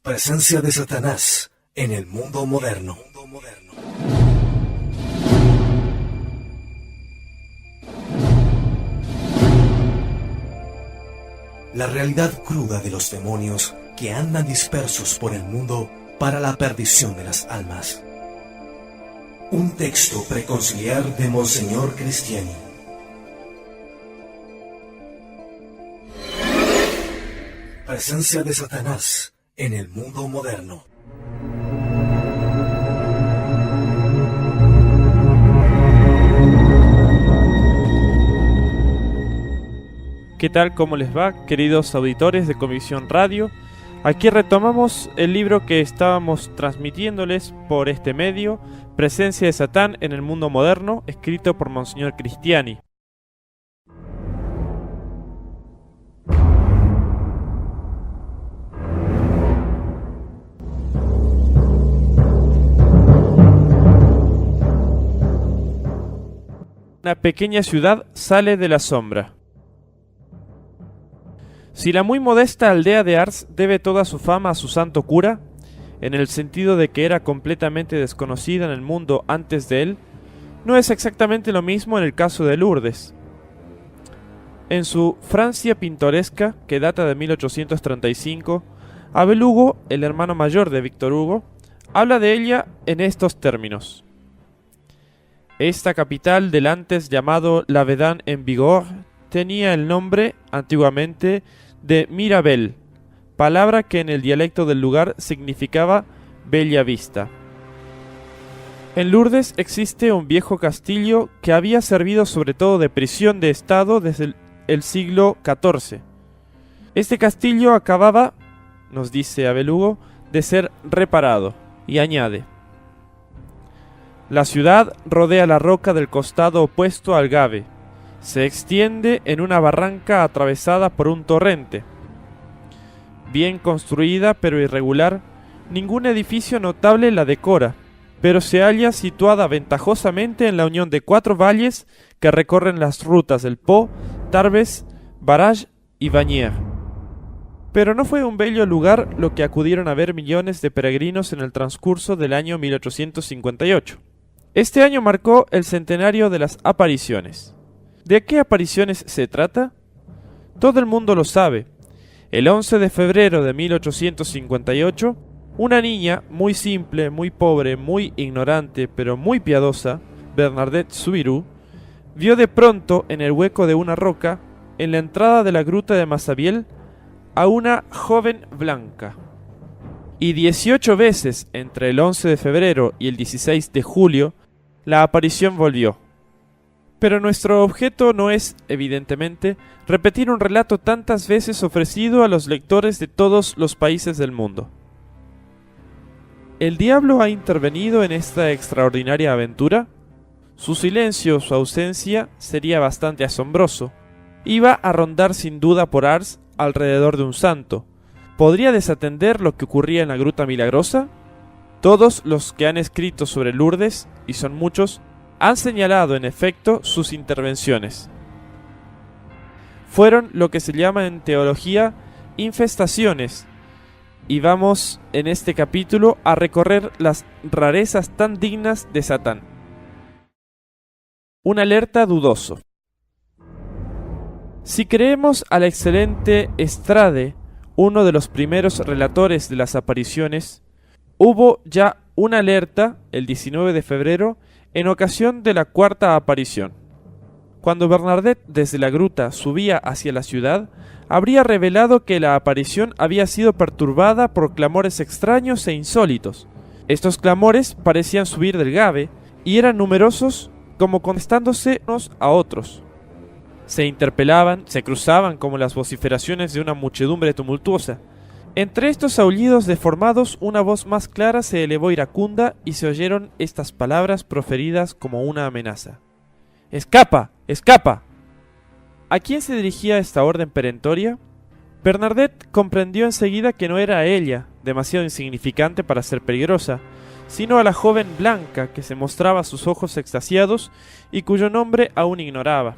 Presencia de Satanás en el mundo moderno. La realidad cruda de los demonios que andan dispersos por el mundo para la perdición de las almas. Un texto preconciliar de Monseñor Cristiani. Presencia de Satanás en el mundo moderno. ¿Qué tal? ¿Cómo les va, queridos auditores de Comisión Radio? Aquí retomamos el libro que estábamos transmitiéndoles por este medio, Presencia de Satán en el mundo moderno, escrito por Monseñor Cristiani. Una pequeña ciudad sale de la sombra. Si la muy modesta aldea de Ars debe toda su fama a su santo cura, en el sentido de que era completamente desconocida en el mundo antes de él, no es exactamente lo mismo en el caso de Lourdes. En su Francia pintoresca, que data de 1835, Abel Hugo, el hermano mayor de Víctor Hugo, habla de ella en estos términos. Esta capital del antes llamado La Vedane en Bigorre tenía el nombre, antiguamente, de Mirabel, palabra que en el dialecto del lugar significaba Bella Vista. En Lourdes existe un viejo castillo que había servido sobre todo de prisión de estado desde el siglo XIV. Este castillo acababa, nos dice Abel Hugo, de ser reparado, y añade: la ciudad rodea la roca del costado opuesto al Gave. Se extiende en una barranca atravesada por un torrente. Bien construida pero irregular, ningún edificio notable la decora, pero se halla situada ventajosamente en la unión de 4 valles que recorren las rutas del Po, Tarbes, Barage y Bagnères. Pero no fue un bello lugar lo que acudieron a ver millones de peregrinos en el transcurso del año 1858. Este año marcó el centenario de las apariciones. ¿De qué apariciones se trata? Todo el mundo lo sabe. El 11 de febrero de 1858, una niña muy simple, muy pobre, muy ignorante, pero muy piadosa, Bernadette Soubirous, vio de pronto en el hueco de una roca, en la entrada de la gruta de Massabielle, a una joven blanca. Y 18 veces entre el 11 de febrero y el 16 de julio, la aparición volvió. Pero nuestro objeto no es, evidentemente, repetir un relato tantas veces ofrecido a los lectores de todos los países del mundo. ¿El diablo ha intervenido en esta extraordinaria aventura? Su silencio o su ausencia sería bastante asombroso. Iba a rondar sin duda por Ars alrededor de un santo. ¿Podría desatender lo que ocurría en la Gruta Milagrosa? Todos los que han escrito sobre Lourdes, y son muchos, han señalado en efecto sus intervenciones. Fueron lo que se llama en teología infestaciones, y vamos en este capítulo a recorrer las rarezas tan dignas de Satán. Un alerta dudoso. Si creemos al excelente Estrade, uno de los primeros relatores de las apariciones, hubo ya una alerta el 19 de febrero en ocasión de la 4ª aparición. Cuando Bernadette desde la gruta subía hacia la ciudad, habría revelado que la aparición había sido perturbada por clamores extraños e insólitos. Estos clamores parecían subir del Gave y eran numerosos como contestándose unos a otros. Se interpelaban, se cruzaban como las vociferaciones de una muchedumbre tumultuosa. Entre estos aullidos deformados, una voz más clara se elevó iracunda y se oyeron estas palabras proferidas como una amenaza: ¡Escapa! ¡Escapa! ¿A quién se dirigía esta orden perentoria? Bernadette comprendió enseguida que no era a ella, demasiado insignificante para ser peligrosa, sino a la joven blanca que se mostraba a sus ojos extasiados y cuyo nombre aún ignoraba.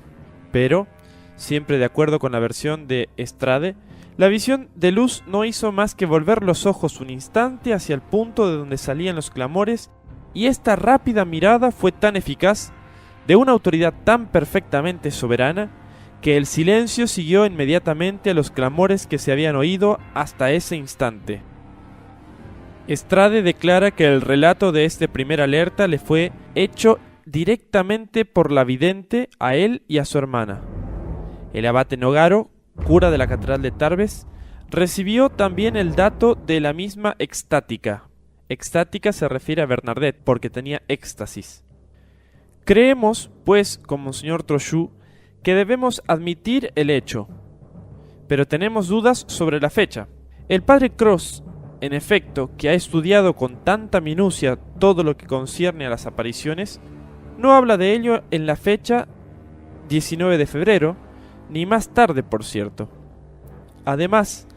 Pero, siempre de acuerdo con la versión de Estrade, La visión de luz no hizo más que volver los ojos un instante hacia el punto de donde salían los clamores, y esta rápida mirada fue tan eficaz, de una autoridad tan perfectamente soberana, que el silencio siguió inmediatamente a los clamores que se habían oído hasta ese instante. Estrade declara que el relato de este primer alerta le fue hecho directamente por la vidente a él y a su hermana. El abate Nogaro, cura de la catedral de Tarbes, recibió también el dato de la misma extática. Extática se refiere a Bernadette porque tenía éxtasis. Creemos, pues, con Monseñor Trochu, que debemos admitir el hecho, pero tenemos dudas sobre la fecha. El padre Cross, en efecto, que ha estudiado con tanta minucia todo lo que concierne a las apariciones, no habla de ello en la fecha 19 de febrero, ni más tarde, por cierto. Además,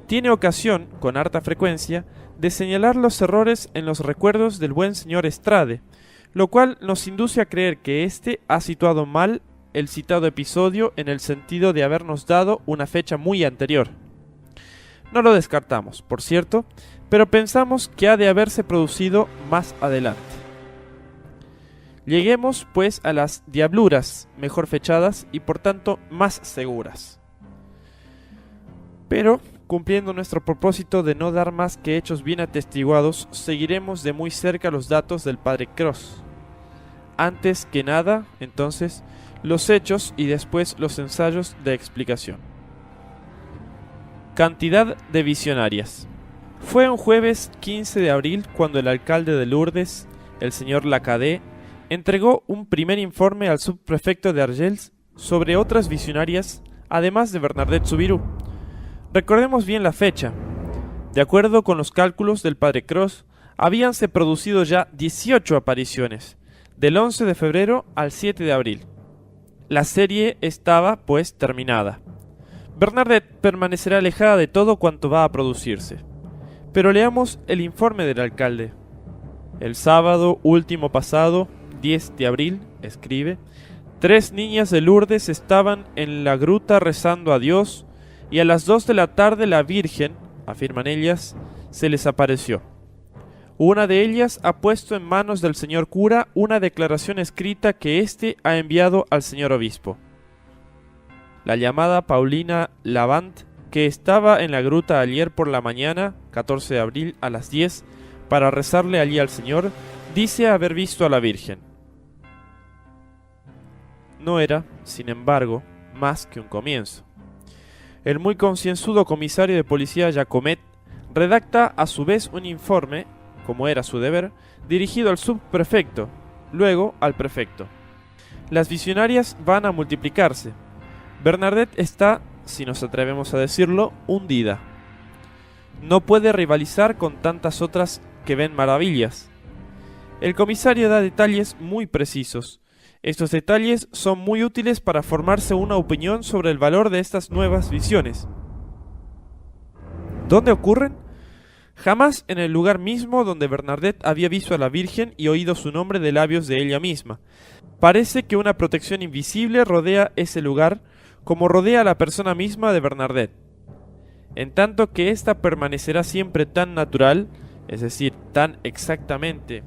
tiene ocasión, con harta frecuencia, de señalar los errores en los recuerdos del buen señor Estrade, lo cual nos induce a creer que éste ha situado mal el citado episodio en el sentido de habernos dado una fecha muy anterior. No lo descartamos, por cierto, pero pensamos que ha de haberse producido más adelante. Lleguemos, pues, a las diabluras mejor fechadas y por tanto más seguras. Pero, cumpliendo nuestro propósito de no dar más que hechos bien atestiguados, seguiremos de muy cerca los datos del padre Cross. Antes que nada, entonces, los hechos y después los ensayos de explicación. Cantidad de visionarias. Fue un jueves 15 de abril cuando el alcalde de Lourdes, el señor Lacadé, entregó un primer informe al subprefecto de Argels sobre otras visionarias, además de Bernadette Soubirous. Recordemos bien la fecha. De acuerdo con los cálculos del padre Cross, habíanse producido ya 18 apariciones, del 11 de febrero al 7 de abril. La serie estaba, pues, terminada. Bernadette permanecerá alejada de todo cuanto va a producirse. Pero leamos el informe del alcalde. El sábado último pasado, 10 de abril, escribe, 3 niñas de Lourdes estaban en la gruta rezando a Dios, y a las 2 de la tarde la Virgen, afirman ellas, se les apareció. Una de ellas ha puesto en manos del señor cura una declaración escrita que éste ha enviado al señor obispo. La llamada Paulina Lavant, que estaba en la gruta ayer por la mañana, 14 de abril, a las 10, para rezarle allí al Señor, dice haber visto a la Virgen. No era, sin embargo, más que un comienzo. El muy concienzudo comisario de policía Jacomet redacta a su vez un informe, como era su deber, dirigido al subprefecto, luego al prefecto. Las visionarias van a multiplicarse. Bernadette está, si nos atrevemos a decirlo, hundida. No puede rivalizar con tantas otras que ven maravillas. El comisario da detalles muy precisos. Estos detalles son muy útiles para formarse una opinión sobre el valor de estas nuevas visiones. ¿Dónde ocurren? Jamás en el lugar mismo donde Bernadette había visto a la Virgen y oído su nombre de labios de ella misma. Parece que una protección invisible rodea ese lugar, como rodea a la persona misma de Bernadette. En tanto que ésta permanecerá siempre tan natural, es decir, tan exactamente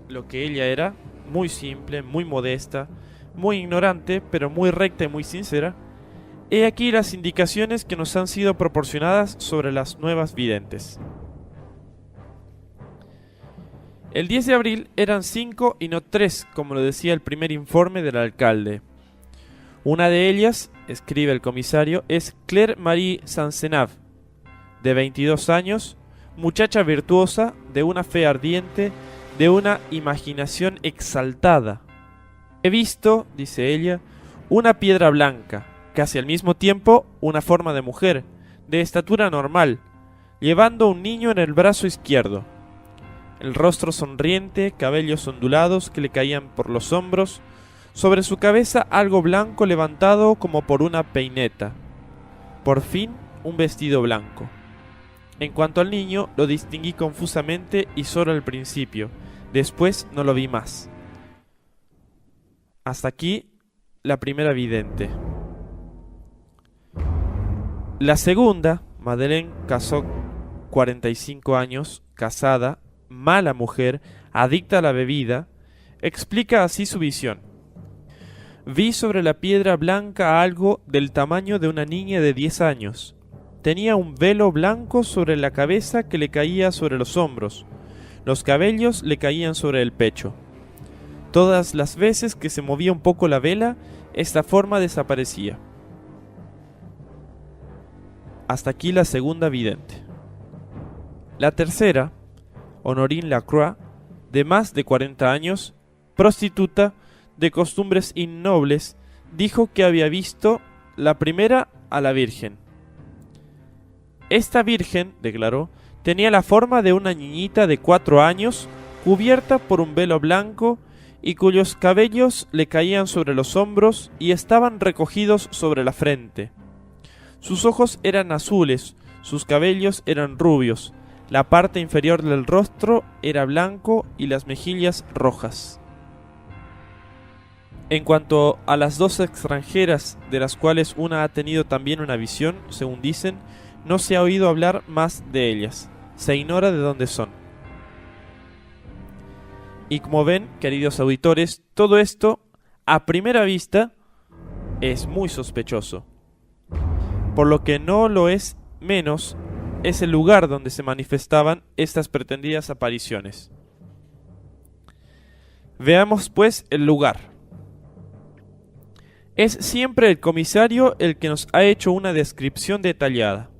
lo que ella era, muy simple, muy modesta, muy ignorante, pero muy recta y muy sincera. He aquí las indicaciones que nos han sido proporcionadas sobre las nuevas videntes. El 10 de abril eran 5 y no 3, como lo decía el primer informe del alcalde. Una de ellas, escribe el comisario, es Claire Marie Sancenave, de 22 años, muchacha virtuosa, de una fe ardiente, de una imaginación exaltada. He visto, dice ella, una piedra blanca, casi al mismo tiempo una forma de mujer, de estatura normal, llevando un niño en el brazo izquierdo. El rostro sonriente, cabellos ondulados que le caían por los hombros, sobre su cabeza algo blanco levantado como por una peineta. Por fin, un vestido blanco. En cuanto al niño, lo distinguí confusamente y solo al principio. Después no lo vi más. Hasta aquí la primera vidente. La segunda, Madeleine casó 45 años, casada, mala mujer, adicta a la bebida, explica así su visión. Vi sobre la piedra blanca algo del tamaño de una niña de 10 años. Tenía un velo blanco sobre la cabeza que le caía sobre los hombros. Los cabellos le caían sobre el pecho. Todas las veces que se movía un poco la vela, esta forma desaparecía. Hasta aquí la segunda vidente. La tercera, Honorine Lacroix, de más de 40 años, prostituta, de costumbres innobles, dijo que había visto la primera a la Virgen. Esta Virgen, declaró, tenía la forma de una niñita de 4 años, cubierta por un velo blanco y cuyos cabellos le caían sobre los hombros y estaban recogidos sobre la frente. Sus ojos eran azules, sus cabellos eran rubios, la parte inferior del rostro era blanco y las mejillas rojas. En cuanto a las dos extranjeras, de las cuales una ha tenido también una visión, según dicen, no se ha oído hablar más de ellas. Se ignora de dónde son. Y como ven, queridos auditores, todo esto, a primera vista, es muy sospechoso. Por lo que no lo es menos, es el lugar donde se manifestaban estas pretendidas apariciones. Veamos pues el lugar. Es siempre el comisario el que nos ha hecho una descripción detallada.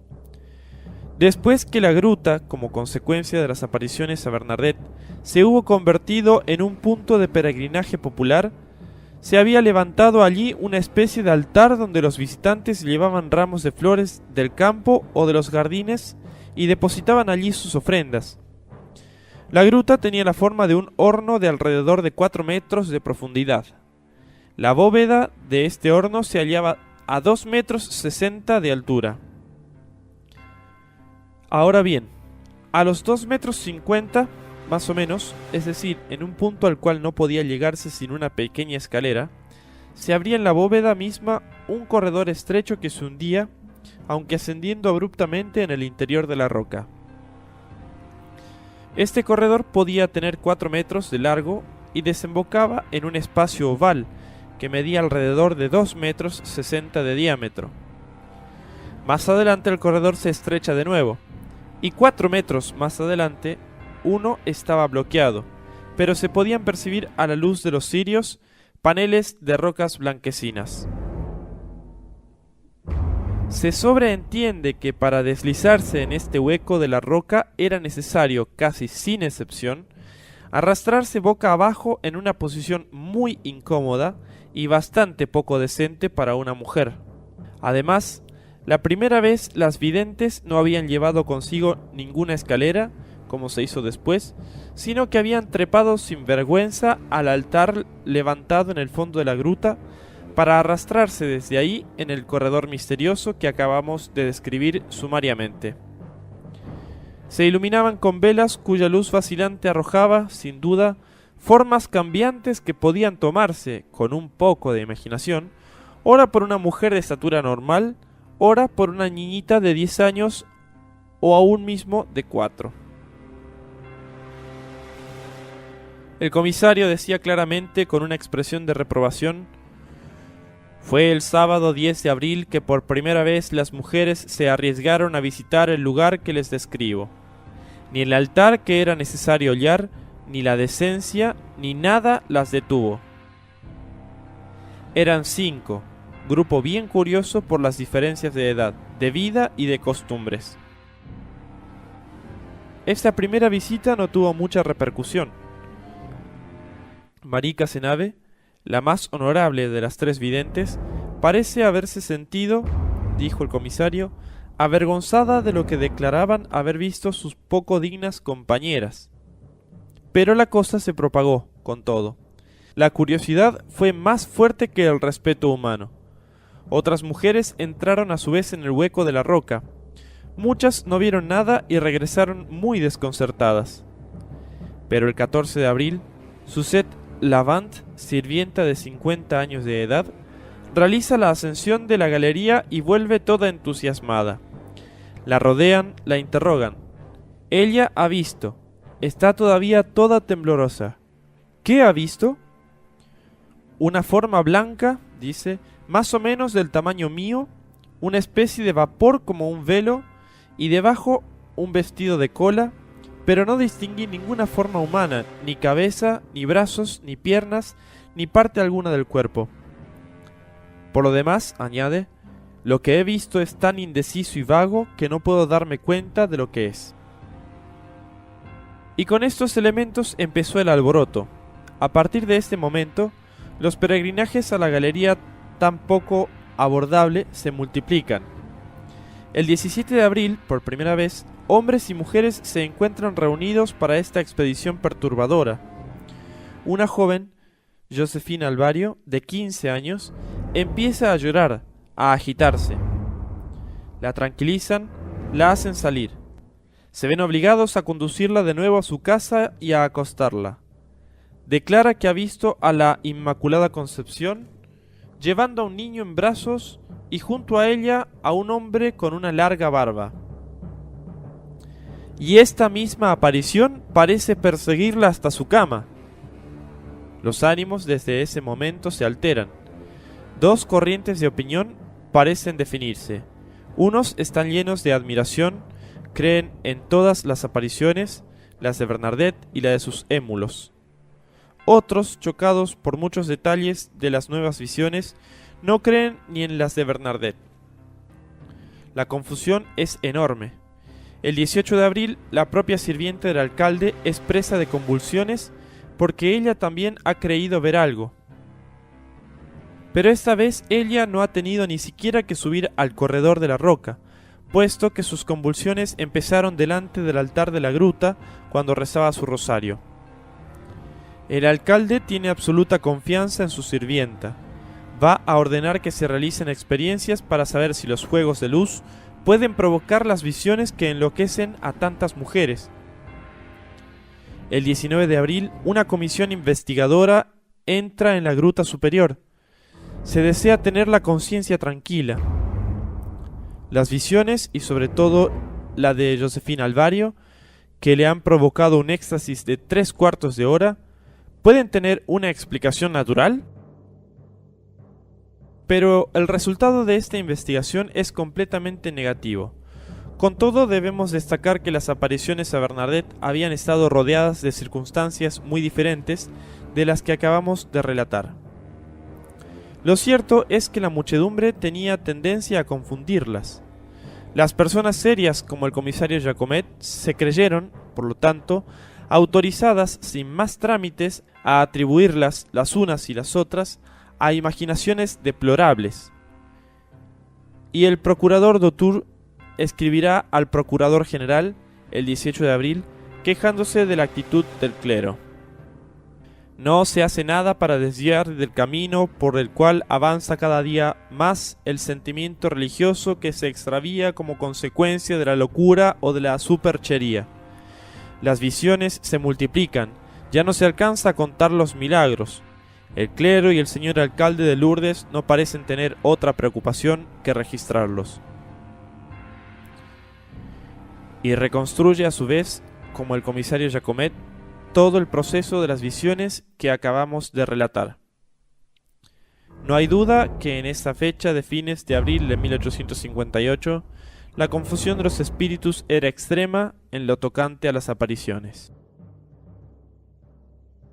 Después que la gruta, como consecuencia de las apariciones a Bernadette, se hubo convertido en un punto de peregrinaje popular, se había levantado allí una especie de altar donde los visitantes llevaban ramos de flores del campo o de los jardines y depositaban allí sus ofrendas. La gruta tenía la forma de un horno de alrededor de 4 metros de profundidad. La bóveda de este horno se hallaba a 2,60 metros de altura. Ahora bien, a los 2,50 metros, más o menos, es decir, en un punto al cual no podía llegarse sin una pequeña escalera, se abría en la bóveda misma un corredor estrecho que se hundía, aunque ascendiendo abruptamente en el interior de la roca. Este corredor podía tener 4 metros de largo y desembocaba en un espacio oval que medía alrededor de 2,60 metros de diámetro. Más adelante el corredor se estrecha de nuevo, y 4 metros más adelante uno estaba bloqueado, pero se podían percibir a la luz de los cirios paneles de rocas blanquecinas. Se sobreentiende que para deslizarse en este hueco de la roca era necesario, casi sin excepción, arrastrarse boca abajo en una posición muy incómoda y bastante poco decente para una mujer. Además, la primera vez las videntes no habían llevado consigo ninguna escalera, como se hizo después, sino que habían trepado sin vergüenza al altar levantado en el fondo de la gruta para arrastrarse desde ahí en el corredor misterioso que acabamos de describir sumariamente. Se iluminaban con velas cuya luz vacilante arrojaba, sin duda, formas cambiantes que podían tomarse, con un poco de imaginación, ora por una mujer de estatura normal, ora por una niñita de 10 años o aún mismo de 4. El comisario decía claramente con una expresión de reprobación: «Fue el sábado 10 de abril que por primera vez las mujeres se arriesgaron a visitar el lugar que les describo. Ni el altar que era necesario hollar, ni la decencia, ni nada las detuvo. Eran 5, grupo bien curioso por las diferencias de edad, de vida y de costumbres». Esta primera visita no tuvo mucha repercusión. Marie Cazenave, la más honorable de las 3 videntes, parece haberse sentido, dijo el comisario, avergonzada de lo que declaraban haber visto sus poco dignas compañeras. Pero la cosa se propagó, con todo. La curiosidad fue más fuerte que el respeto humano. Otras mujeres entraron a su vez en el hueco de la roca. Muchas no vieron nada y regresaron muy desconcertadas. Pero el 14 de abril, Suzette Lavant, sirvienta de 50 años de edad, realiza la ascensión de la galería y vuelve toda entusiasmada. La rodean, la interrogan. Ella ha visto. Está todavía toda temblorosa. ¿Qué ha visto? Una forma blanca, dice, más o menos del tamaño mío, una especie de vapor como un velo, y debajo un vestido de cola, pero no distinguí ninguna forma humana, ni cabeza, ni brazos, ni piernas, ni parte alguna del cuerpo. Por lo demás, añade, lo que he visto es tan indeciso y vago que no puedo darme cuenta de lo que es. Y con estos elementos empezó el alboroto. A partir de este momento, los peregrinajes a la galería tan poco abordable se multiplican. El 17 de abril, por primera vez, hombres y mujeres se encuentran reunidos para esta expedición perturbadora. Una joven, Josefina Alvario, de 15 años, empieza a llorar, a agitarse. La tranquilizan, la hacen salir. Se ven obligados a conducirla de nuevo a su casa y a acostarla. Declara que ha visto a la Inmaculada Concepción llevando a un niño en brazos y junto a ella a un hombre con una larga barba. Y esta misma aparición parece perseguirla hasta su cama. Los ánimos desde ese momento se alteran. Dos corrientes de opinión parecen definirse. Unos están llenos de admiración, creen en todas las apariciones, las de Bernadette y la de sus émulos. Otros, chocados por muchos detalles de las nuevas visiones, no creen ni en las de Bernadette. La confusión es enorme. El 18 de abril, la propia sirvienta del alcalde es presa de convulsiones porque ella también ha creído ver algo. Pero esta vez ella no ha tenido ni siquiera que subir al corredor de la roca, puesto que sus convulsiones empezaron delante del altar de la gruta cuando rezaba su rosario. El alcalde tiene absoluta confianza en su sirvienta. Va a ordenar que se realicen experiencias para saber si los juegos de luz pueden provocar las visiones que enloquecen a tantas mujeres. El 19 de abril, una comisión investigadora entra en la gruta superior. Se desea tener la conciencia tranquila. Las visiones, y sobre todo la de Josefina Alvario, que le han provocado un éxtasis de 3/4 de hora, ¿pueden tener una explicación natural? Pero el resultado de esta investigación es completamente negativo. Con todo, debemos destacar que las apariciones a Bernadette habían estado rodeadas de circunstancias muy diferentes de las que acabamos de relatar. Lo cierto es que la muchedumbre tenía tendencia a confundirlas. Las personas serias como el comisario Jacomet se creyeron, por lo tanto, autorizadas sin más trámites a atribuirlas las unas y las otras a imaginaciones deplorables. Y el procurador Dautour escribirá al procurador general el 18 de abril quejándose de la actitud del clero. No se hace nada para desviar del camino por el cual avanza cada día más el sentimiento religioso que se extravía como consecuencia de la locura o de la superchería. Las visiones se multiplican, ya no se alcanza a contar los milagros. El clero y el señor alcalde de Lourdes no parecen tener otra preocupación que registrarlos. Y reconstruye a su vez, como el comisario Jacomet, todo el proceso de las visiones que acabamos de relatar. No hay duda que en esta fecha de fines de abril de 1858, la confusión de los espíritus era extrema en lo tocante a las apariciones.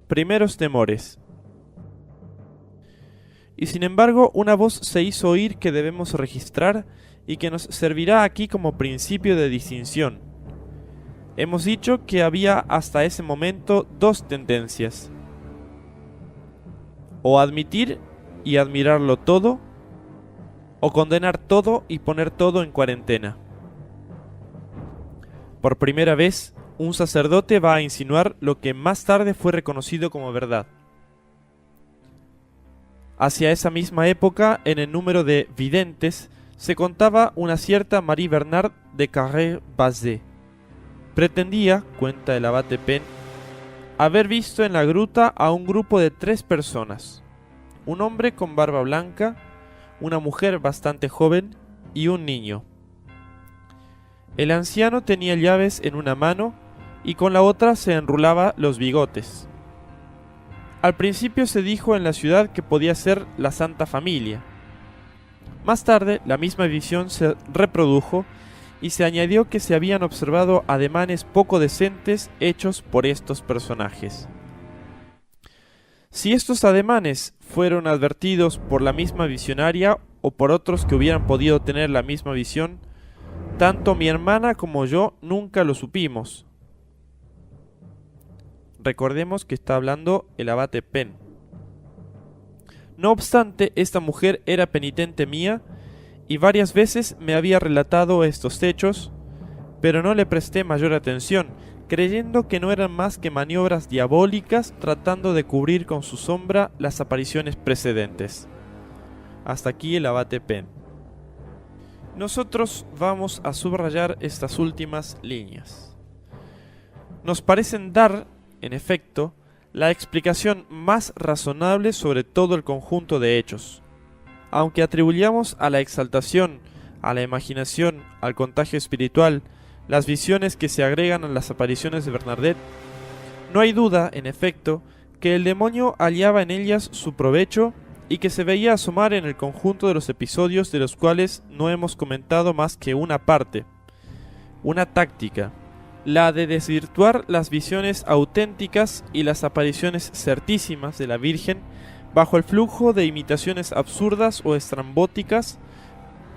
Primeros temores. Y sin embargo, una voz se hizo oír que debemos registrar y que nos servirá aquí como principio de distinción. Hemos dicho que había hasta ese momento dos tendencias: o admitir y admirarlo todo, o condenar todo y poner todo en cuarentena. Por primera vez, un sacerdote va a insinuar lo que más tarde fue reconocido como verdad. Hacia esa misma época, en el número de videntes, se contaba una cierta Marie Bernard de Carré-Bazet. Pretendía, cuenta el abate Pen, haber visto en la gruta a un grupo de 3 personas: un hombre con barba blanca, una mujer bastante joven y un niño. El anciano tenía llaves en una mano y con la otra se enrulaba los bigotes. Al principio se dijo en la ciudad que podía ser la Santa Familia. Más tarde, la misma visión se reprodujo y se añadió que se habían observado ademanes poco decentes hechos por estos personajes. Si estos ademanes fueron advertidos por la misma visionaria o por otros que hubieran podido tener la misma visión, tanto mi hermana como yo nunca lo supimos. Recordemos que está hablando el abate Penn. No obstante, esta mujer era penitente mía y varias veces me había relatado estos hechos, pero no le presté mayor atención, creyendo que no eran más que maniobras diabólicas tratando de cubrir con su sombra las apariciones precedentes. Hasta aquí el abate Penn. Nosotros vamos a subrayar estas últimas líneas. Nos parecen dar, en efecto, la explicación más razonable sobre todo el conjunto de hechos. Aunque atribuyamos a la exaltación, a la imaginación, al contagio espiritual, las visiones que se agregan a las apariciones de Bernadette, no hay duda, en efecto, que el demonio hallaba en ellas su provecho y que se veía asomar en el conjunto de los episodios de los cuales no hemos comentado más que una parte, una táctica, la de desvirtuar las visiones auténticas y las apariciones certísimas de la Virgen bajo el flujo de imitaciones absurdas o estrambóticas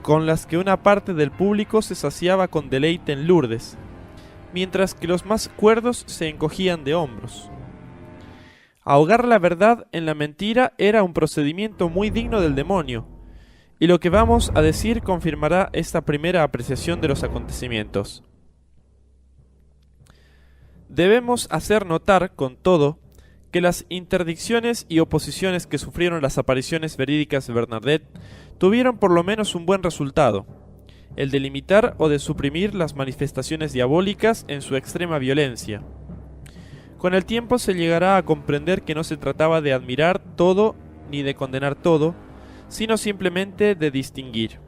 con las que una parte del público se saciaba con deleite en Lourdes, mientras que los más cuerdos se encogían de hombros. Ahogar la verdad en la mentira era un procedimiento muy digno del demonio, y lo que vamos a decir confirmará esta primera apreciación de los acontecimientos. Debemos hacer notar, con todo, que las interdicciones y oposiciones que sufrieron las apariciones verídicas de Bernadette tuvieron por lo menos un buen resultado, el de limitar o de suprimir las manifestaciones diabólicas en su extrema violencia. Con el tiempo se llegará a comprender que no se trataba de admirar todo ni de condenar todo, sino simplemente de distinguir.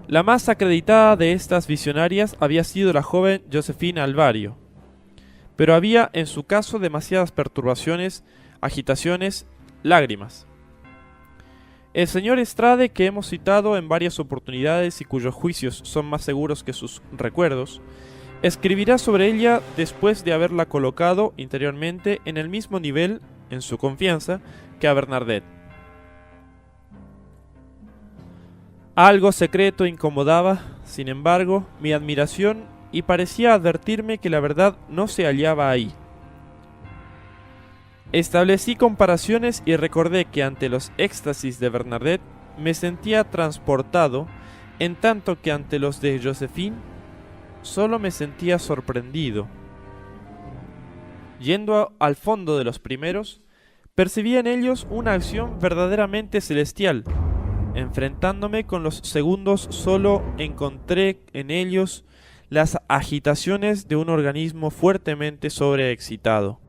La más acreditada de estas visionarias había sido la joven Josefina Alvario, pero había en su caso demasiadas perturbaciones, agitaciones, lágrimas. El señor Estrade, que hemos citado en varias oportunidades y cuyos juicios son más seguros que sus recuerdos, escribirá sobre ella después de haberla colocado interiormente en el mismo nivel, en su confianza, que a Bernadette. Algo secreto incomodaba, sin embargo, mi admiración y parecía advertirme que la verdad no se hallaba ahí. Establecí comparaciones y recordé que ante los éxtasis de Bernadette me sentía transportado, en tanto que ante los de Josephine solo me sentía sorprendido. Yendo al fondo de los primeros, percibí en ellos una acción verdaderamente celestial. Enfrentándome con los segundos, solo encontré en ellos las agitaciones de un organismo fuertemente sobreexcitado.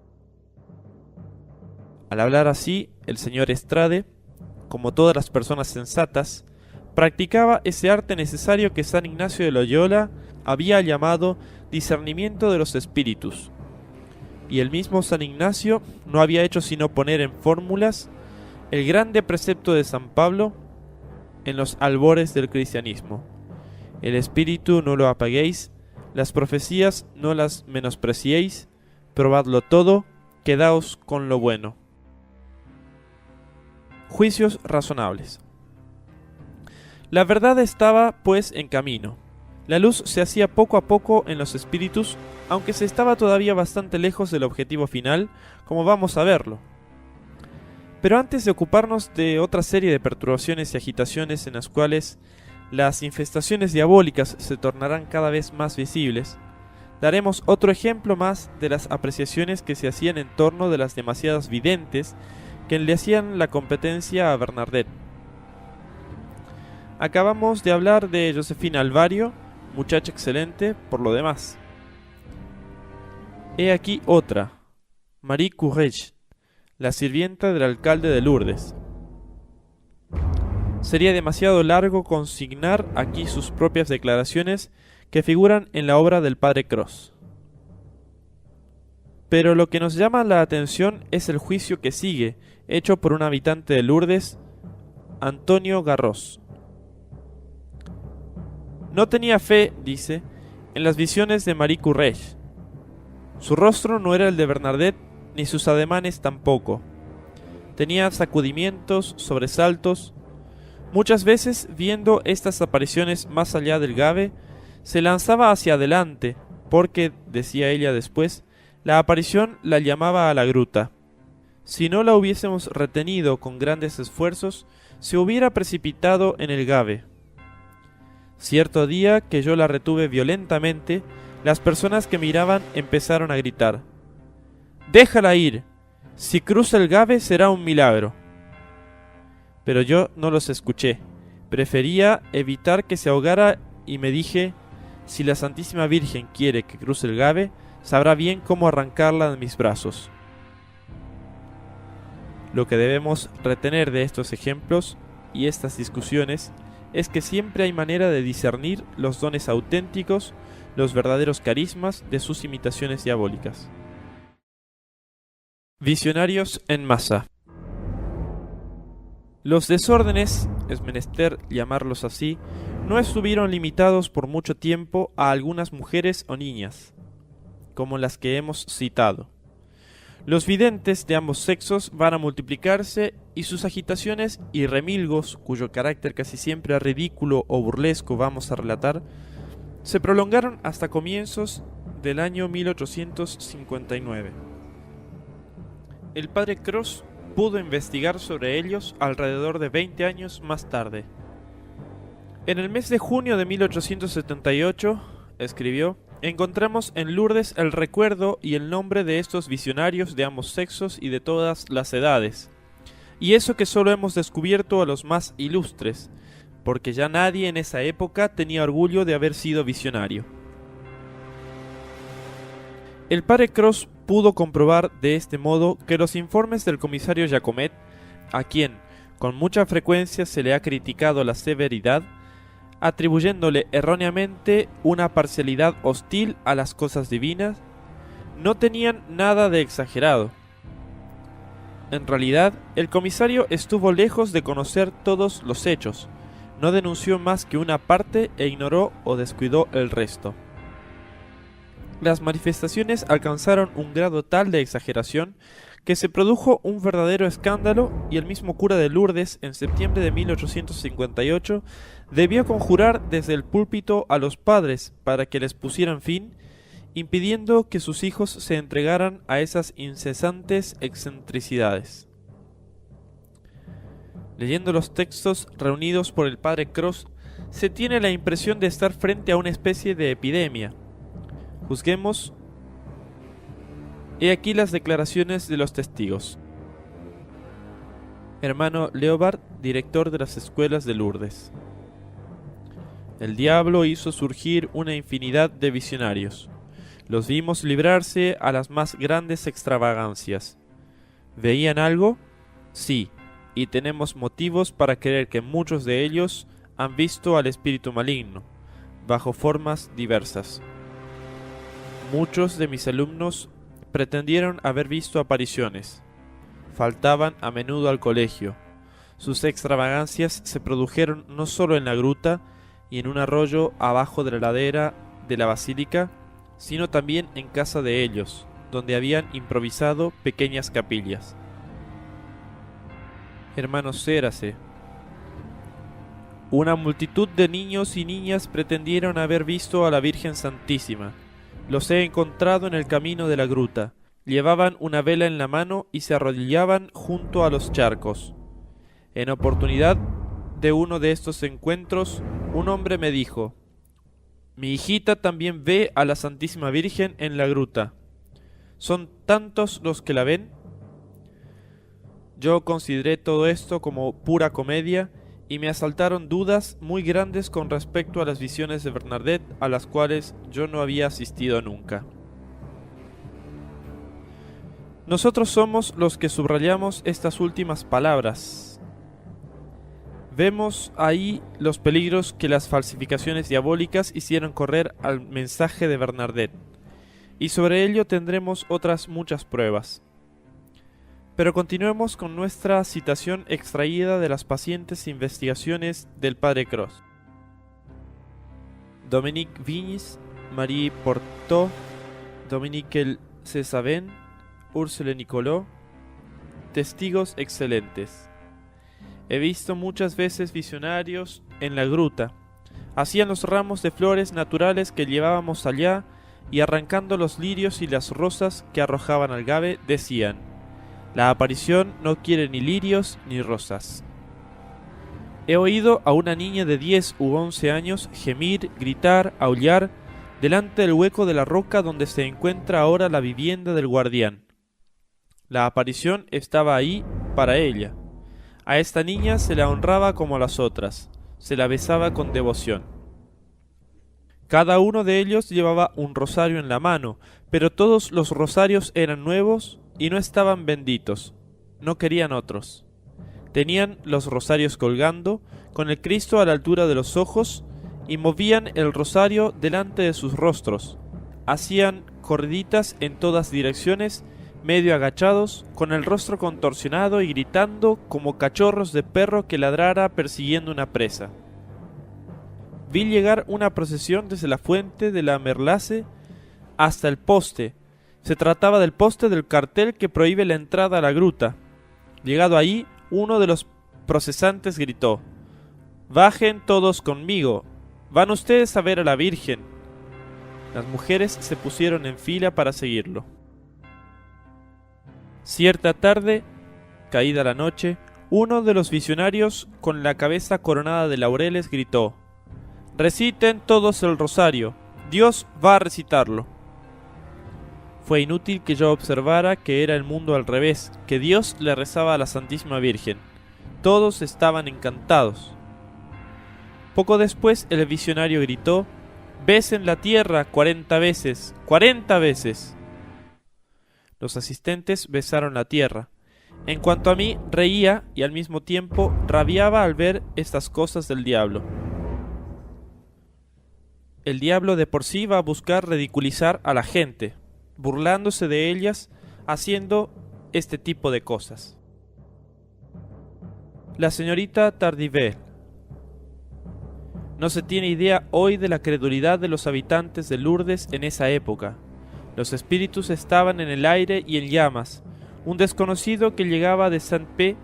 Al hablar así, el señor Estrade, como todas las personas sensatas, practicaba ese arte necesario que San Ignacio de Loyola había llamado discernimiento de los espíritus, y el mismo San Ignacio no había hecho sino poner en fórmulas el grande precepto de San Pablo en los albores del cristianismo: el espíritu no lo apaguéis, las profecías no las menospreciéis, probadlo todo, quedaos con lo bueno. Juicios razonables. La verdad estaba, pues, en camino. La luz se hacía poco a poco en los espíritus, aunque se estaba todavía bastante lejos del objetivo final, como vamos a verlo. Pero antes de ocuparnos de otra serie de perturbaciones y agitaciones en las cuales las infestaciones diabólicas se tornarán cada vez más visibles, daremos otro ejemplo más de las apreciaciones que se hacían en torno de las demasiadas videntes que le hacían la competencia a Bernadette. Acabamos de hablar de Josefina Alvario, muchacha excelente por lo demás. He aquí otra, Marie Courrèges, la sirvienta del alcalde de Lourdes. Sería demasiado largo consignar aquí sus propias declaraciones que figuran en la obra del padre Cros. Pero lo que nos llama la atención es el juicio que sigue, hecho por un habitante de Lourdes, Antonio Garros. No tenía fe, dice, en las visiones de Marie Curie. Su rostro no era el de Bernadette, ni sus ademanes tampoco. Tenía sacudimientos, sobresaltos. Muchas veces, viendo estas apariciones más allá del Gave, se lanzaba hacia adelante, porque, decía ella después, la aparición la llamaba a la gruta. Si no la hubiésemos retenido con grandes esfuerzos, se hubiera precipitado en el Gave. Cierto día que yo la retuve violentamente, las personas que miraban empezaron a gritar: «¡Déjala ir! Si cruza el Gave será un milagro». Pero yo no los escuché. Prefería evitar que se ahogara y me dije: si la Santísima Virgen quiere que cruce el Gave, sabrá bien cómo arrancarla de mis brazos. Lo que debemos retener de estos ejemplos y estas discusiones es que siempre hay manera de discernir los dones auténticos, los verdaderos carismas de sus imitaciones diabólicas. Visionarios en masa. Los desórdenes, es menester llamarlos así, no estuvieron limitados por mucho tiempo a algunas mujeres o niñas, como las que hemos citado. Los videntes de ambos sexos van a multiplicarse y sus agitaciones y remilgos, cuyo carácter casi siempre ridículo o burlesco vamos a relatar, se prolongaron hasta comienzos del año 1859. El padre Cros pudo investigar sobre ellos alrededor de 20 años más tarde. En el mes de junio de 1878, escribió, encontramos en Lourdes el recuerdo y el nombre de estos visionarios de ambos sexos y de todas las edades, y eso que solo hemos descubierto a los más ilustres, porque ya nadie en esa época tenía orgullo de haber sido visionario. El padre Cros pudo comprobar de este modo que los informes del comisario Jacomet, a quien con mucha frecuencia se le ha criticado la severidad, atribuyéndole erróneamente una parcialidad hostil a las cosas divinas, no tenían nada de exagerado. En realidad, el comisario estuvo lejos de conocer todos los hechos, no denunció más que una parte e ignoró o descuidó el resto. Las manifestaciones alcanzaron un grado tal de exageración que se produjo un verdadero escándalo y el mismo cura de Lourdes, en septiembre de 1858, debió conjurar desde el púlpito a los padres para que les pusieran fin, impidiendo que sus hijos se entregaran a esas incesantes excentricidades. Leyendo los textos reunidos por el padre Cros, se tiene la impresión de estar frente a una especie de epidemia. Juzguemos. He aquí las declaraciones de los testigos. Hermano Leobard, director de las escuelas de Lourdes. El diablo hizo surgir una infinidad de visionarios. Los vimos librarse a las más grandes extravagancias. ¿Veían algo? Sí, y tenemos motivos para creer que muchos de ellos han visto al espíritu maligno, bajo formas diversas. Muchos de mis alumnos pretendieron haber visto apariciones. Faltaban a menudo al colegio. Sus extravagancias se produjeron no solo en la gruta y en un arroyo abajo de la ladera de la basílica, sino también en casa de ellos, donde habían improvisado pequeñas capillas. Hermano Cérase. Una multitud de niños y niñas pretendieron haber visto a la Virgen Santísima. Los he encontrado en el camino de la gruta. Llevaban una vela en la mano y se arrodillaban junto a los charcos. En oportunidad de uno de estos encuentros, un hombre me dijo: «Mi hijita también ve a la Santísima Virgen en la gruta. ¿Son tantos los que la ven?». Yo consideré todo esto como pura comedia y me asaltaron dudas muy grandes con respecto a las visiones de Bernadette, a las cuales yo no había asistido nunca. Nosotros somos los que subrayamos estas últimas palabras. Vemos ahí los peligros que las falsificaciones diabólicas hicieron correr al mensaje de Bernadette, y sobre ello tendremos otras muchas pruebas. Pero continuemos con nuestra citación extraída de las pacientes investigaciones del padre Cros. Dominique Vignes, Marie Portot, Dominique Césavent, Ursule Nicolot, testigos excelentes. He visto muchas veces visionarios en la gruta. Hacían los ramos de flores naturales que llevábamos allá y arrancando los lirios y las rosas que arrojaban al Gave, decían: la aparición no quiere ni lirios ni rosas. He oído a una niña de 10 u 11 años gemir, gritar, aullar, delante del hueco de la roca donde se encuentra ahora la vivienda del guardián. La aparición estaba ahí para ella. A esta niña se la honraba como a las otras, se la besaba con devoción. Cada uno de ellos llevaba un rosario en la mano, pero todos los rosarios eran nuevos y no estaban benditos, no querían otros. Tenían los rosarios colgando, con el Cristo a la altura de los ojos, y movían el rosario delante de sus rostros. Hacían corriditas en todas direcciones, medio agachados, con el rostro contorsionado y gritando como cachorros de perro que ladrara persiguiendo una presa. Vi llegar una procesión desde la fuente de la Merlace hasta el poste. Se trataba del poste del cartel que prohíbe la entrada a la gruta. Llegado ahí, uno de los procesantes gritó: «Bajen todos conmigo, van ustedes a ver a la Virgen». Las mujeres se pusieron en fila para seguirlo. Cierta tarde, caída la noche, uno de los visionarios, con la cabeza coronada de laureles, gritó: «Reciten todos el rosario, Dios va a recitarlo». Fue inútil que yo observara que era el mundo al revés, que Dios le rezaba a la Santísima Virgen. Todos estaban encantados. Poco después el visionario gritó: «Besen la tierra 40 veces, 40 veces». Los asistentes besaron la tierra. En cuanto a mí, reía y al mismo tiempo rabiaba al ver estas cosas del diablo. El diablo de por sí va a buscar ridiculizar a la gente, burlándose de ellas, haciendo este tipo de cosas. La señorita Tardivet. No se tiene idea hoy de la credulidad de los habitantes de Lourdes en esa época. Los espíritus estaban en el aire y en llamas. Un desconocido que llegaba de Saint-Pé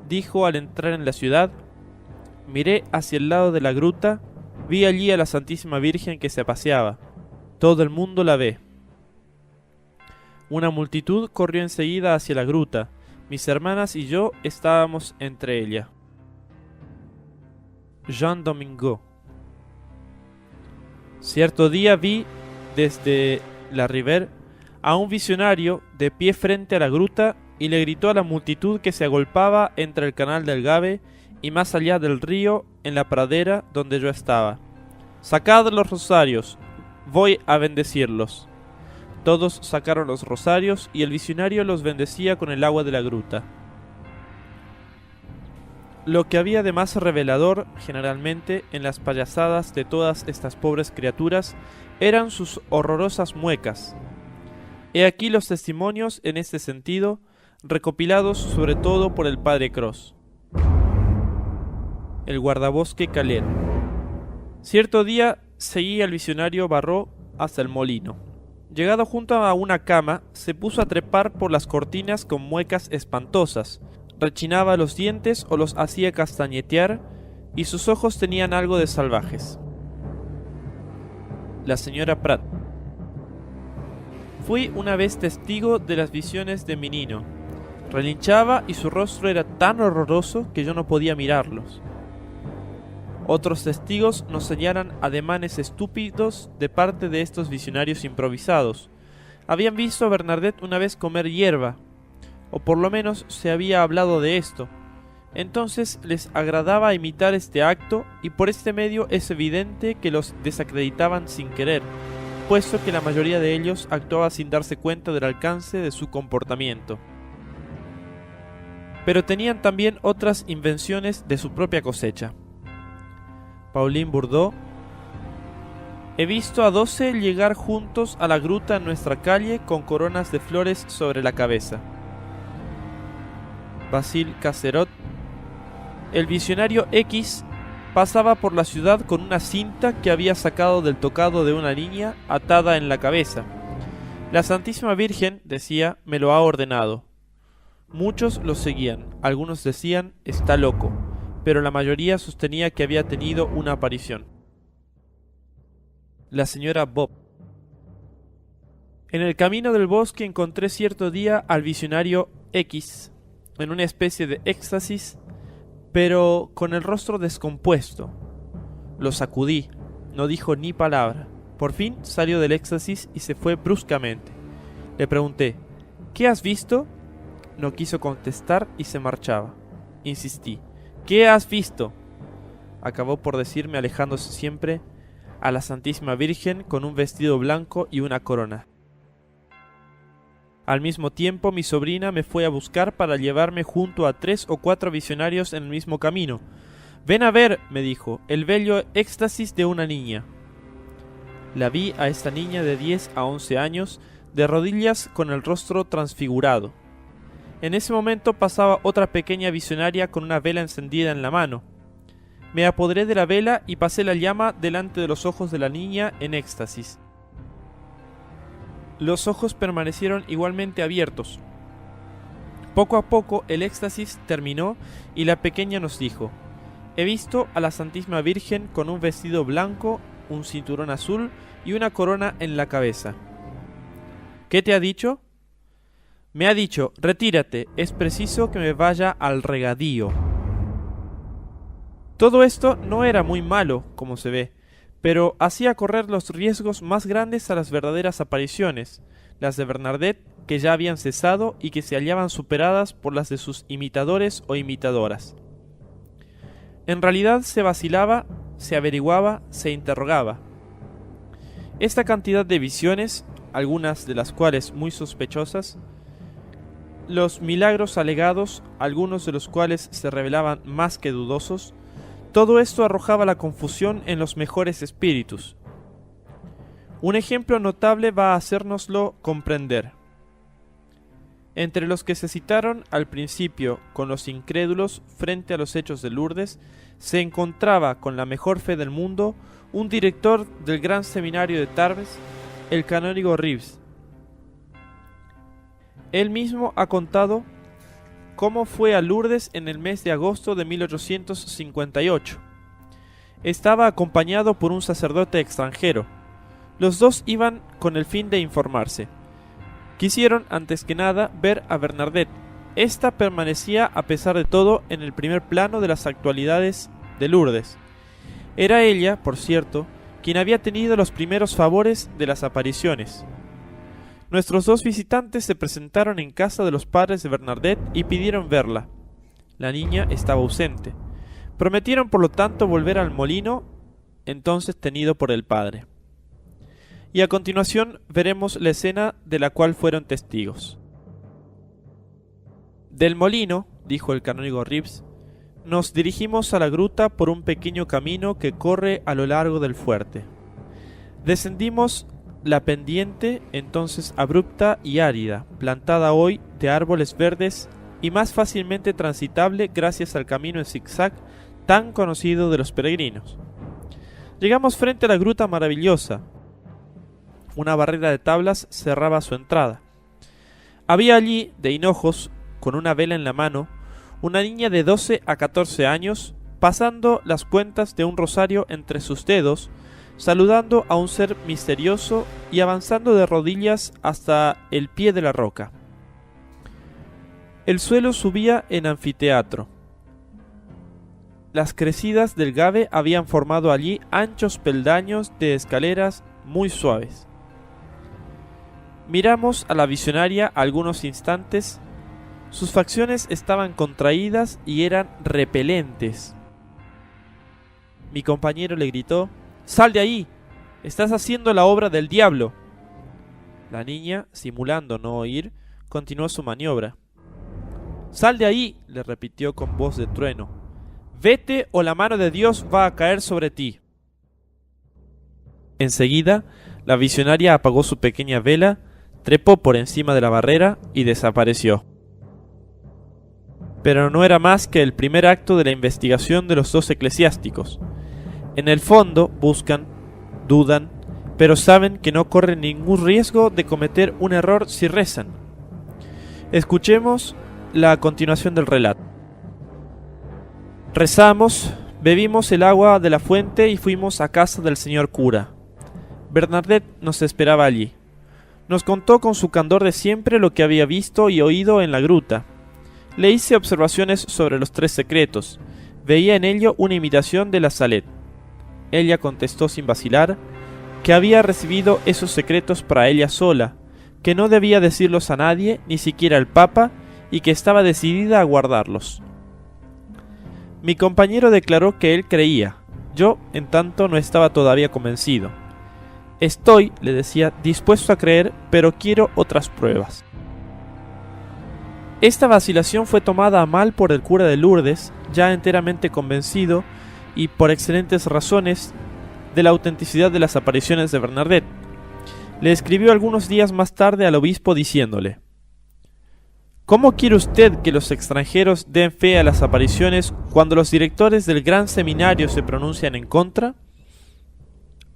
dijo al entrar en la ciudad: «Miré hacia el lado de la gruta, vi allí a la Santísima Virgen que se paseaba. Todo el mundo la ve». Una multitud corrió enseguida hacia la gruta. Mis hermanas y yo estábamos entre ella. Jean Domingo. Cierto día vi desde la Rivière a un visionario de pie frente a la gruta y le gritó a la multitud que se agolpaba entre el canal del Gave y más allá del río en la pradera donde yo estaba: «Sacad los rosarios, voy a bendecirlos». Todos sacaron los rosarios y el visionario los bendecía con el agua de la gruta. Lo que había de más revelador, generalmente, en las payasadas de todas estas pobres criaturas eran sus horrorosas muecas. He aquí los testimonios en este sentido, recopilados sobre todo por el padre Cros. El guardabosque Calet. Cierto día seguí al visionario Barrot hasta el molino. Llegado junto a una cama, se puso a trepar por las cortinas con muecas espantosas, rechinaba los dientes o los hacía castañetear, y sus ojos tenían algo de salvajes. La señora Prat. Fui una vez testigo de las visiones de mi Nino. Relinchaba y su rostro era tan horroroso que yo no podía mirarlos. Otros testigos nos señalan ademanes estúpidos de parte de estos visionarios improvisados. Habían visto a Bernadette una vez comer hierba, o por lo menos se había hablado de esto. Entonces les agradaba imitar este acto y por este medio es evidente que los desacreditaban sin querer, puesto que la mayoría de ellos actuaba sin darse cuenta del alcance de su comportamiento. pero tenían también otras invenciones de su propia cosecha. Pauline Bourdeau: he visto a 12 llegar juntos a la gruta en nuestra calle con coronas de flores sobre la cabeza. Basile Caserot: el visionario X pasaba por la ciudad con una cinta que había sacado del tocado de una niña atada en la cabeza. La Santísima Virgen, decía, me lo ha ordenado. Muchos lo seguían, algunos decían, está loco, pero la mayoría sostenía que había tenido una aparición. La señora Bob: en el camino del bosque encontré cierto día al visionario X, en una especie de éxtasis, pero con el rostro descompuesto. Lo sacudí, no dijo ni palabra. Por fin salió del éxtasis y se fue bruscamente. Le pregunté, ¿qué has visto? No quiso contestar y se marchaba. Insistí, ¿qué has visto? Acabó por decirme, alejándose siempre, a la Santísima Virgen con un vestido blanco y una corona. Al mismo tiempo, mi sobrina me fue a buscar para llevarme junto a 3 o 4 visionarios en el mismo camino. Ven a ver, me dijo, el bello éxtasis de una niña. La vi a esta niña de 10 a 11 años, de rodillas con el rostro transfigurado. En ese momento pasaba otra pequeña visionaria con una vela encendida en la mano. Me apoderé de la vela y pasé la llama delante de los ojos de la niña en éxtasis. Los ojos permanecieron igualmente abiertos. Poco a poco el éxtasis terminó y la pequeña nos dijo, he visto a la Santísima Virgen con un vestido blanco, un cinturón azul y una corona en la cabeza. ¿Qué te ha dicho? Me ha dicho, retírate, es preciso que me vaya al regadío. Todo esto no era muy malo, como se ve, pero hacía correr los riesgos más grandes a las verdaderas apariciones, las de Bernadette, que ya habían cesado y que se hallaban superadas por las de sus imitadores o imitadoras. En realidad se vacilaba, se averiguaba, se interrogaba. Esta cantidad de visiones, algunas de las cuales muy sospechosas, los milagros alegados, algunos de los cuales se revelaban más que dudosos, todo esto arrojaba la confusión en los mejores espíritus. Un ejemplo notable va a hacérnoslo comprender. Entre los que se citaron al principio con los incrédulos frente a los hechos de Lourdes, se encontraba con la mejor fe del mundo un director del gran seminario de Tarbes, el canónigo Rives. Él mismo ha contado cómo fue a Lourdes en el mes de agosto de 1858. Estaba acompañado por un sacerdote extranjero. Los dos iban con el fin de informarse. Quisieron, antes que nada, ver a Bernadette. Esta permanecía, a pesar de todo, en el primer plano de las actualidades de Lourdes. Era ella, por cierto, quien había tenido los primeros favores de las apariciones. Nuestros dos visitantes se presentaron en casa de los padres de Bernadette y pidieron verla. La niña estaba ausente. Prometieron, por lo tanto, volver al molino, entonces tenido por el padre. Y a continuación veremos la escena de la cual fueron testigos. Del molino, dijo el canónigo Rives, nos dirigimos a la gruta por un pequeño camino que corre a lo largo del fuerte. Descendimos la pendiente, entonces abrupta y árida, plantada hoy de árboles verdes y más fácilmente transitable gracias al camino en zigzag tan conocido de los peregrinos. Llegamos frente a la gruta maravillosa. Una barrera de tablas cerraba su entrada. Había allí, de hinojos, con una vela en la mano, una niña de 12 a 14 años, pasando las cuentas de un rosario entre sus dedos, saludando a un ser misterioso y avanzando de rodillas hasta el pie de la roca. El suelo subía en anfiteatro. Las crecidas del Gave habían formado allí anchos peldaños de escaleras muy suaves. Miramos a la visionaria algunos instantes. Sus facciones estaban contraídas y eran repelentes. Mi compañero le gritó: ¡Sal de ahí! ¡Estás haciendo la obra del diablo! La niña, simulando no oír, continuó su maniobra. «Sal de ahí», le repitió con voz de trueno. «Vete o la mano de Dios va a caer sobre ti». Enseguida, la visionaria apagó su pequeña vela, trepó por encima de la barrera y desapareció. Pero no era más que el primer acto de la investigación de los dos eclesiásticos. En el fondo buscan, dudan, pero saben que no corren ningún riesgo de cometer un error si rezan. Escuchemos la continuación del relato. Rezamos, bebimos el agua de la fuente y fuimos a casa del señor cura. Bernadette nos esperaba allí. Nos contó con su candor de siempre lo que había visto y oído en la gruta. Le hice observaciones sobre los 3 secretos. Veía en ello una imitación de la Salet. Ella contestó sin vacilar que había recibido esos secretos para ella sola, que no debía decirlos a nadie, ni siquiera al Papa, y que estaba decidida a guardarlos. Mi compañero declaró que él creía. Yo, en tanto, no estaba todavía convencido. Estoy, le decía, dispuesto a creer, pero quiero otras pruebas. Esta vacilación fue tomada a mal por el cura de Lourdes, ya enteramente convencido, y por excelentes razones, de la autenticidad de las apariciones de Bernadette. Le escribió algunos días más tarde al obispo diciéndole: ¿Cómo quiere usted que los extranjeros den fe a las apariciones cuando los directores del gran seminario se pronuncian en contra?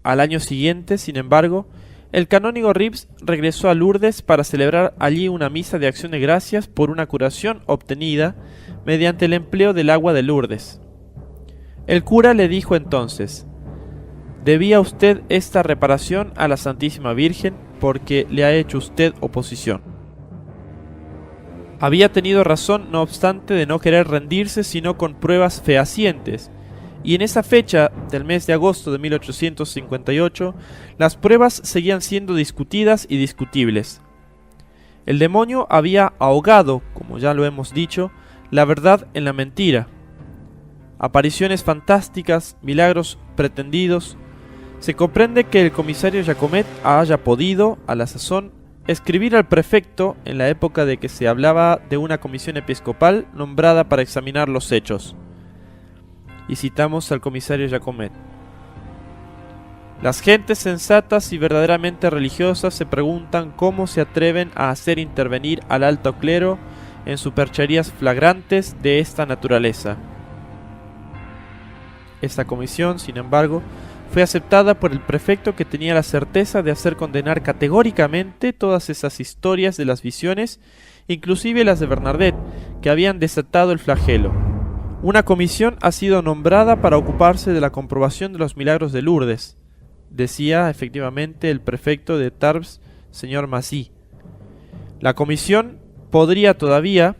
Al año siguiente, sin embargo, el canónigo Rips regresó a Lourdes para celebrar allí una misa de acción de gracias por una curación obtenida mediante el empleo del agua de Lourdes. El cura le dijo entonces: «Debía usted esta reparación a la Santísima Virgen porque le ha hecho usted oposición». Había tenido razón, no obstante, de no querer rendirse sino con pruebas fehacientes, y en esa fecha del mes de agosto de 1858 las pruebas seguían siendo discutidas y discutibles. El demonio había ahogado, como ya lo hemos dicho, la verdad en la mentira. Apariciones fantásticas, milagros pretendidos. Se comprende que el comisario Jacomet haya podido, a la sazón, escribir al prefecto en la época de que se hablaba de una comisión episcopal nombrada para examinar los hechos. Y citamos al comisario Jacomet: «Las gentes sensatas y verdaderamente religiosas se preguntan cómo se atreven a hacer intervenir al alto clero en supercherías flagrantes de esta naturaleza». Esta comisión, sin embargo, fue aceptada por el prefecto, que tenía la certeza de hacer condenar categóricamente todas esas historias de las visiones, inclusive las de Bernadette, que habían desatado el flagelo. Una comisión ha sido nombrada para ocuparse de la comprobación de los milagros de Lourdes, decía efectivamente el prefecto de Tarbes, señor Massy. La comisión podría todavía,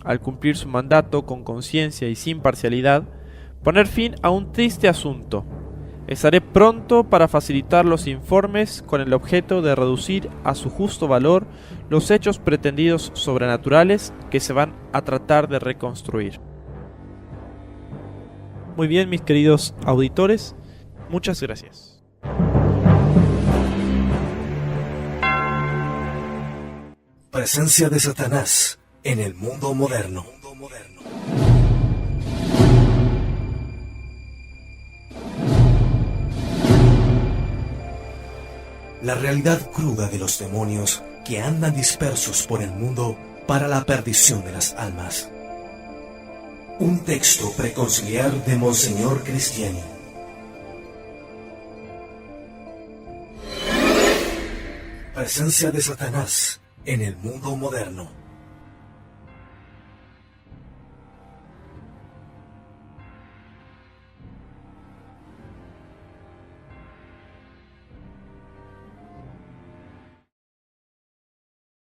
al cumplir su mandato con conciencia y sin parcialidad, poner fin a un triste asunto. Estaré pronto para facilitar los informes con el objeto de reducir a su justo valor los hechos pretendidos sobrenaturales que se van a tratar de reconstruir. Muy bien, mis queridos auditores, muchas gracias. Presencia de Satanás en el mundo moderno. La realidad cruda de los demonios que andan dispersos por el mundo para la perdición de las almas. Un texto preconciliar de Monseñor Cristiani. Presencia de Satanás en el mundo moderno.